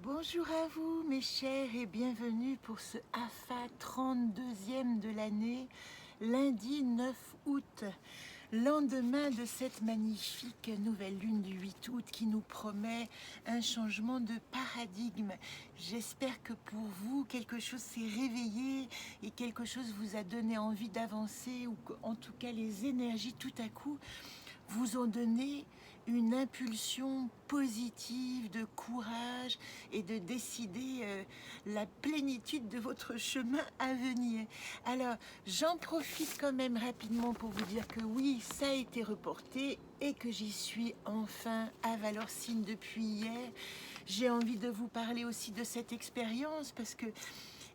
Bonjour à vous mes chers et bienvenue pour ce AFA 32e de l'année, lundi 9 août, lendemain de cette magnifique nouvelle lune du 8 août qui nous promet un changement de paradigme. J'espère que pour vous, quelque chose s'est réveillé et quelque chose vous a donné envie d'avancer, ou qu'en tout cas les énergies tout à coup vous ont donné une impulsion positive de courage et de décider la plénitude de votre chemin à venir. Alors, j'en profite quand même rapidement pour vous dire que oui, ça a été reporté et que j'y suis enfin à Valorcine depuis hier. J'ai envie de vous parler aussi de cette expérience parce que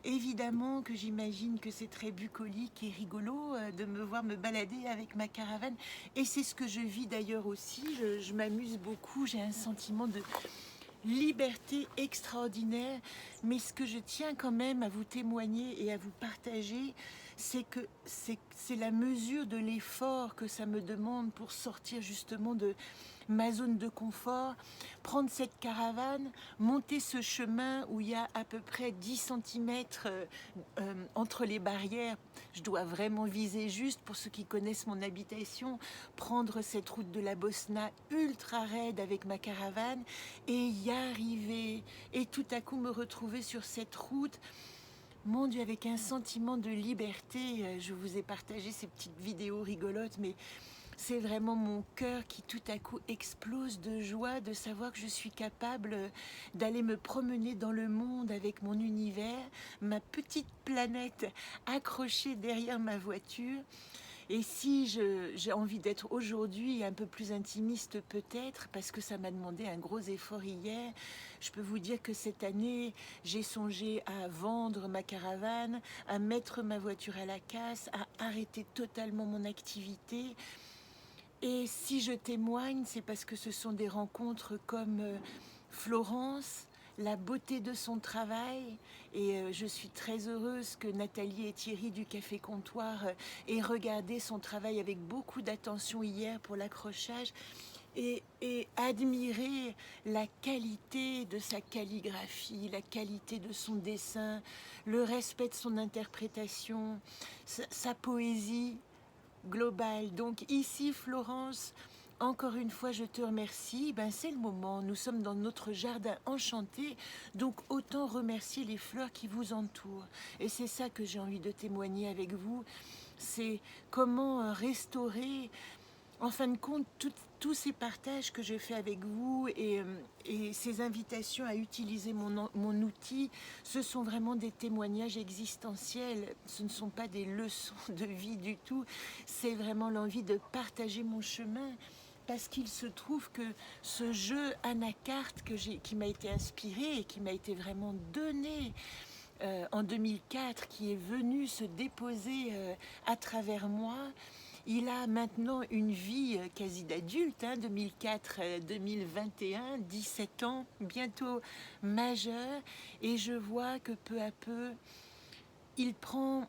évidemment que j'imagine que c'est très bucolique et rigolo de me voir me balader avec ma caravane. Et c'est ce que je vis d'ailleurs aussi. Je m'amuse beaucoup, j'ai un sentiment de liberté extraordinaire. Mais ce que je tiens quand même à vous témoigner et à vous partager, c'est que c'est la mesure de l'effort que ça me demande pour sortir justement de ma zone de confort, prendre cette caravane, monter ce chemin où il y a à peu près 10 cm entre les barrières. Je dois vraiment viser juste pour ceux qui connaissent mon habitation, prendre cette route de la Bosna ultra raide avec ma caravane et y arriver et tout à coup me retrouver sur cette route. Mon Dieu, avec un sentiment de liberté. Je vous ai partagé ces petites vidéos rigolotes, mais c'est vraiment mon cœur qui tout à coup explose de joie de savoir que je suis capable d'aller me promener dans le monde avec mon univers, ma petite planète accrochée derrière ma voiture. Et si j'ai envie d'être aujourd'hui un peu plus intimiste peut-être, parce que ça m'a demandé un gros effort hier, je peux vous dire que cette année, j'ai songé à vendre ma caravane, à mettre ma voiture à la casse, à arrêter totalement mon activité. Et si je témoigne, c'est parce que ce sont des rencontres comme Florence, la beauté de son travail, et je suis très heureuse que Nathalie et Thierry du Café Comptoir aient regardé son travail avec beaucoup d'attention hier pour l'accrochage et admirer la qualité de sa calligraphie, la qualité de son dessin, le respect de son interprétation, sa poésie globale. Donc ici, Florence, encore une fois, je te remercie. C'est le moment. Nous sommes dans notre jardin enchanté. Donc autant remercier les fleurs qui vous entourent. Et c'est ça que j'ai envie de témoigner avec vous. C'est comment restaurer, en fin de compte, tous ces partages que je fais avec vous et ces invitations à utiliser mon outil, ce sont vraiment des témoignages existentiels. Ce ne sont pas des leçons de vie du tout. C'est vraiment l'envie de partager mon chemin. Parce qu'il se trouve que ce jeu Anacarte qui m'a été inspiré et qui m'a été vraiment donné en 2004, qui est venu se déposer à travers moi, il a maintenant une vie quasi d'adulte, 2004-2021, 17 ans, bientôt majeur, et je vois que peu à peu, il prend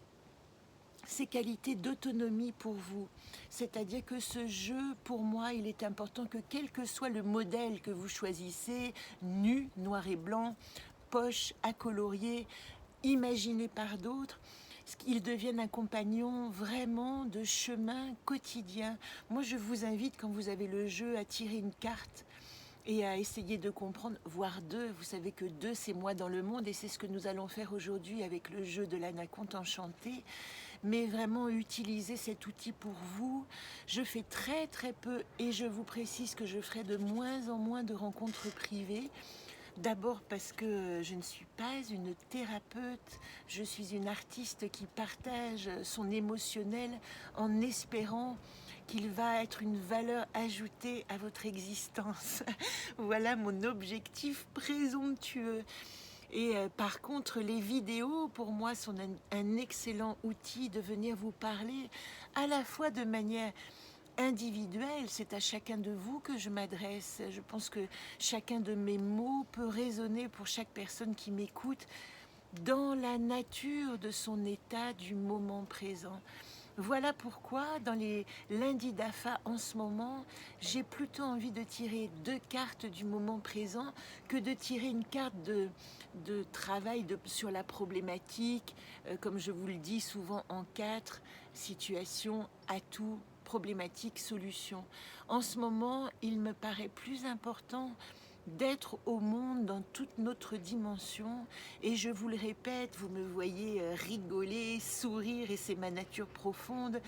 ses qualités d'autonomie pour vous. C'est-à-dire que ce jeu, pour moi, il est important que quel que soit le modèle que vous choisissez, nu, noir et blanc, poche, à colorier, imaginé par d'autres, qu'il devienne un compagnon vraiment de chemin quotidien. Moi, je vous invite, quand vous avez le jeu, à tirer une carte et à essayer de comprendre, voire deux. Vous savez que deux, c'est moi dans le monde, et c'est ce que nous allons faire aujourd'hui avec le jeu de l'Anaconte enchantée. Mais vraiment utiliser cet outil pour vous. Je fais très très peu, et je vous précise que je ferai de moins en moins de rencontres privées. D'abord parce que je ne suis pas une thérapeute, je suis une artiste qui partage son émotionnel en espérant qu'il va être une valeur ajoutée à votre existence. Voilà mon objectif présomptueux. Et par contre, les vidéos, pour moi, sont un excellent outil de venir vous parler à la fois de manière individuelle. C'est à chacun de vous que je m'adresse. Je pense que chacun de mes mots peut résonner pour chaque personne qui m'écoute dans la nature de son état du moment présent. Voilà pourquoi dans les lundis d'AFA en ce moment, j'ai plutôt envie de tirer 2 cartes du moment présent que de tirer une carte de travail sur la problématique, comme je vous le dis souvent en 4, situation, atout, problématique, solution. En ce moment, il me paraît plus important d'être au monde dans toute notre dimension, et je vous le répète, vous me voyez rigoler, sourire, et c'est ma nature profonde,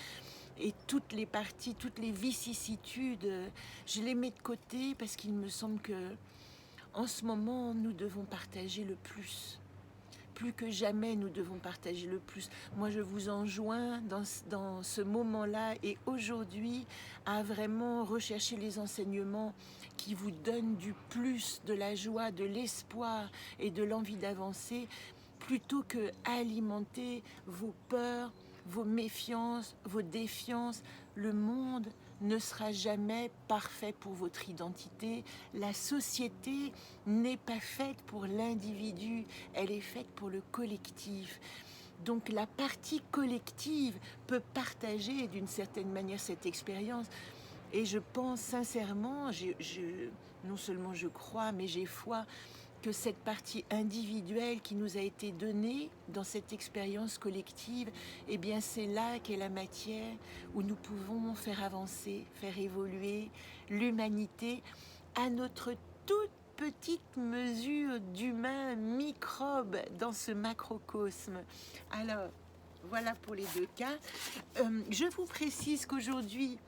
et toutes les parties, toutes les vicissitudes, je les mets de côté parce qu'il me semble que en ce moment nous devons partager le plus que jamais, nous devons partager le plus. Moi, je vous enjoins dans ce moment-là et aujourd'hui à vraiment rechercher les enseignements qui vous donnent du plus, de la joie, de l'espoir et de l'envie d'avancer, plutôt que alimenter vos peurs, vos méfiances, vos défiances. Le monde ne sera jamais parfait pour votre identité. La société n'est pas faite pour l'individu, elle est faite pour le collectif. Donc la partie collective peut partager d'une certaine manière cette expérience. Et je pense sincèrement, non seulement je crois, mais j'ai foi que cette partie individuelle qui nous a été donnée dans cette expérience collective, eh bien c'est là qu'est la matière où nous pouvons faire avancer, faire évoluer l'humanité à notre toute petite mesure d'humain microbe dans ce macrocosme. Alors, voilà pour les 2 cas. Je vous précise qu'aujourd'hui,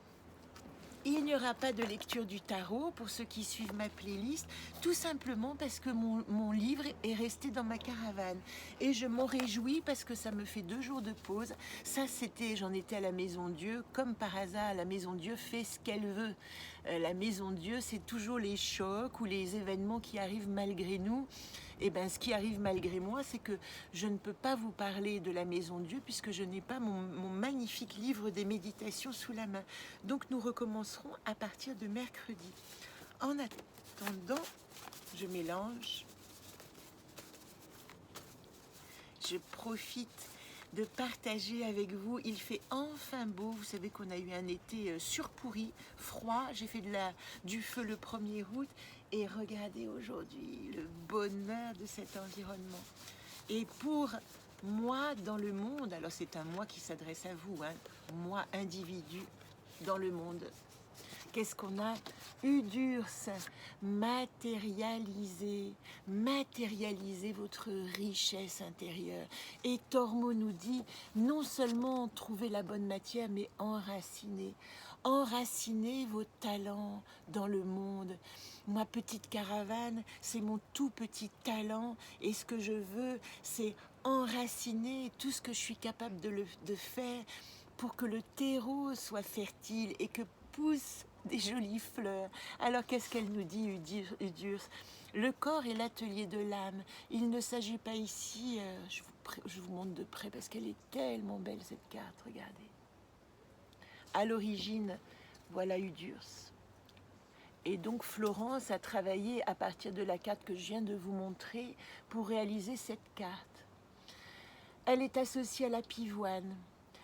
il n'y aura pas de lecture du tarot pour ceux qui suivent ma playlist, tout simplement parce que mon livre est resté dans ma caravane. Et je m'en réjouis parce que ça me fait 2 jours de pause. Ça, j'en étais à la Maison Dieu. Comme par hasard, la Maison Dieu fait ce qu'elle veut. La Maison Dieu, c'est toujours les chocs ou les événements qui arrivent malgré nous. Et bien, ce qui arrive malgré moi, c'est que je ne peux pas vous parler de la Maison Dieu puisque je n'ai pas mon magnifique livre des méditations sous la main. Donc, nous recommencerons à partir de mercredi. En attendant, je mélange. Je profite de partager avec vous. Il fait enfin beau. Vous savez qu'on a eu un été surpourri, froid. J'ai fait du feu le 1er août. Et regardez aujourd'hui le bonheur de cet environnement. Et pour moi dans le monde, alors c'est un moi qui s'adresse à vous, hein, moi individu dans le monde. Qu'est-ce qu'on a eu dur, ça. Matérialiser votre richesse intérieure. Et Tormo nous dit, non seulement trouver la bonne matière, mais enraciner vos talents dans le monde. Ma petite caravane, c'est mon tout petit talent, et ce que je veux, c'est enraciner tout ce que je suis capable de faire pour que le terreau soit fertile et que poussent des jolies fleurs. Alors qu'est-ce qu'elle nous dit, Udurs? Le corps est l'atelier de l'âme. Il ne s'agit pas ici, je vous montre de près parce qu'elle est tellement belle cette carte, regardez. À l'origine, voilà Udurs. Et donc Florence a travaillé à partir de la carte que je viens de vous montrer pour réaliser cette carte. Elle est associée à la pivoine.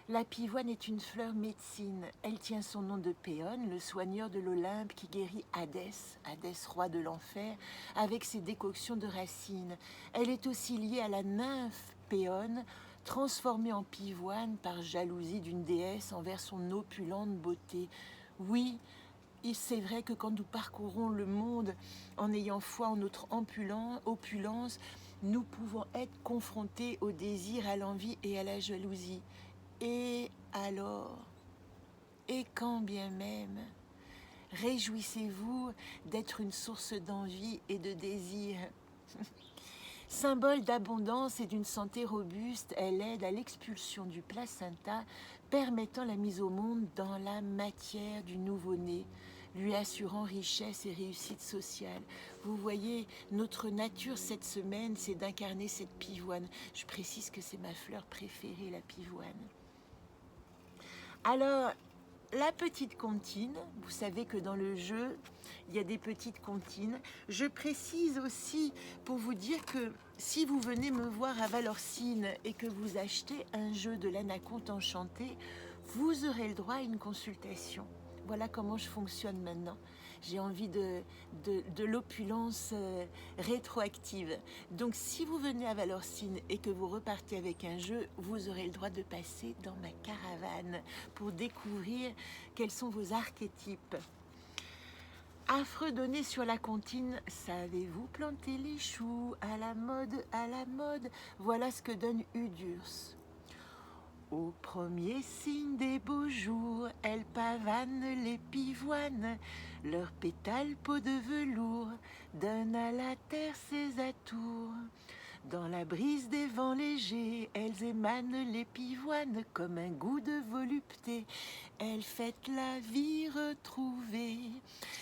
La pivoine est une fleur médecine. Elle tient son nom de Péone, le soigneur de l'Olympe qui guérit Hadès, roi de l'enfer, avec ses décoctions de racines. Elle est aussi liée à la nymphe Péone, transformée en pivoine par jalousie d'une déesse envers son opulente beauté. Oui, c'est vrai que quand nous parcourons le monde en ayant foi en notre opulence, nous pouvons être confrontés au désir, à l'envie et à la jalousie. Et alors, et quand bien même, réjouissez-vous d'être une source d'envie et de désir. Symbole d'abondance et d'une santé robuste, elle aide à l'expulsion du placenta, permettant la mise au monde dans la matière du nouveau-né, lui assurant richesse et réussite sociale. Vous voyez, notre nature cette semaine, c'est d'incarner cette pivoine. Je précise que c'est ma fleur préférée, la pivoine. Alors, la petite comptine, vous savez que dans le jeu, il y a des petites comptines. Je précise aussi pour vous dire que si vous venez me voir à Valorcine et que vous achetez un jeu de l'Anaconte Enchantée, vous aurez le droit à une consultation. Voilà comment je fonctionne maintenant. J'ai envie de l'opulence rétroactive. Donc si vous venez à Valorcine et que vous repartez avec un jeu, vous aurez le droit de passer dans ma caravane pour découvrir quels sont vos archétypes. Affreux donné sur la comptine, savez-vous planter les choux à la mode, voilà ce que donne Udurs. Au premier signe des beaux jours, elles pavanent les pivoines, leurs pétales peau de velours donnent à la terre ses atours. Dans la brise des vents légers, elles émanent les pivoines comme un goût de volupté. Elles fêtent la vie retrouvée.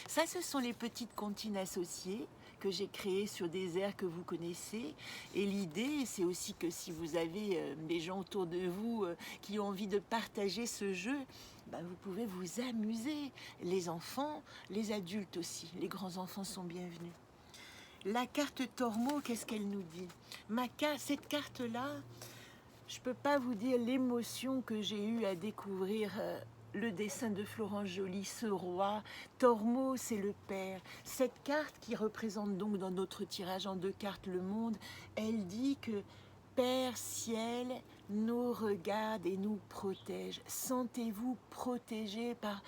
Ça, ce sont les petites comptines associées que j'ai créées sur des airs que vous connaissez. Et l'idée, c'est aussi que si vous avez des gens autour de vous qui ont envie de partager ce jeu, vous pouvez vous amuser. Les enfants, les adultes aussi. Les grands-enfants sont bienvenus. La carte Tormo, qu'est-ce qu'elle nous dit? Cette carte-là, je ne peux pas vous dire l'émotion que j'ai eue à découvrir le dessin de Florence Joly, ce roi. Tormo, c'est le père. Cette carte qui représente donc dans notre tirage en 2 cartes le monde, elle dit que Père Ciel nous regarde et nous protège. Sentez-vous protégé par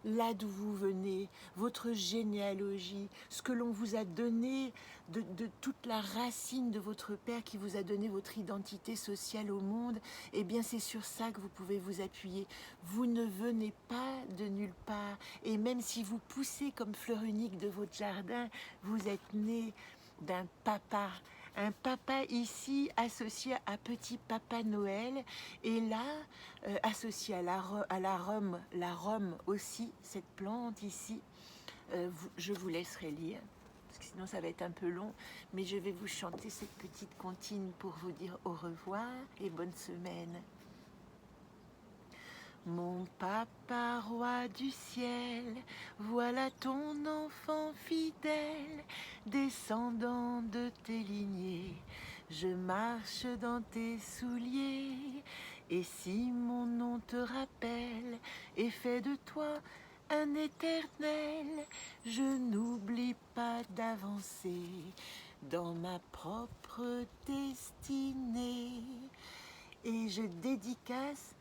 là d'où vous venez, votre généalogie, ce que l'on vous a donné de toute la racine de votre père qui vous a donné votre identité sociale au monde, eh bien c'est sur ça que vous pouvez vous appuyer. Vous ne venez pas de nulle part, et même si vous poussez comme fleur unique de votre jardin, vous êtes né d'un papa. Un papa ici associé à petit papa Noël, et là associé à la Rome aussi, cette plante ici. Je vous laisserai lire, parce que sinon ça va être un peu long, mais je vais vous chanter cette petite comptine pour vous dire au revoir et bonne semaine. Mon papa roi du ciel, voilà ton enfant fidèle, descendant de tes lignées. Je marche dans tes souliers, et si mon nom te rappelle et fait de toi un éternel, je n'oublie pas d'avancer dans ma propre destinée. Et je dédicace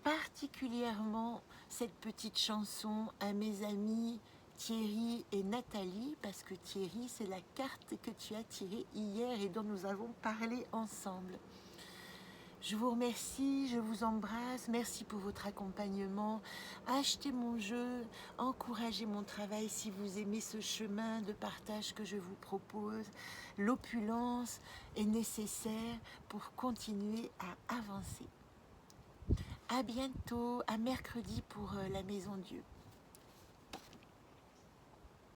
particulièrement cette petite chanson à mes amis Thierry et Nathalie, parce que Thierry, c'est la carte que tu as tirée hier et dont nous avons parlé ensemble. Je vous remercie, je vous embrasse, merci pour votre accompagnement. Achetez mon jeu, encouragez mon travail si vous aimez ce chemin de partage que je vous propose. L'opulence est nécessaire pour continuer à avancer. À bientôt, à mercredi pour la Maison Dieu.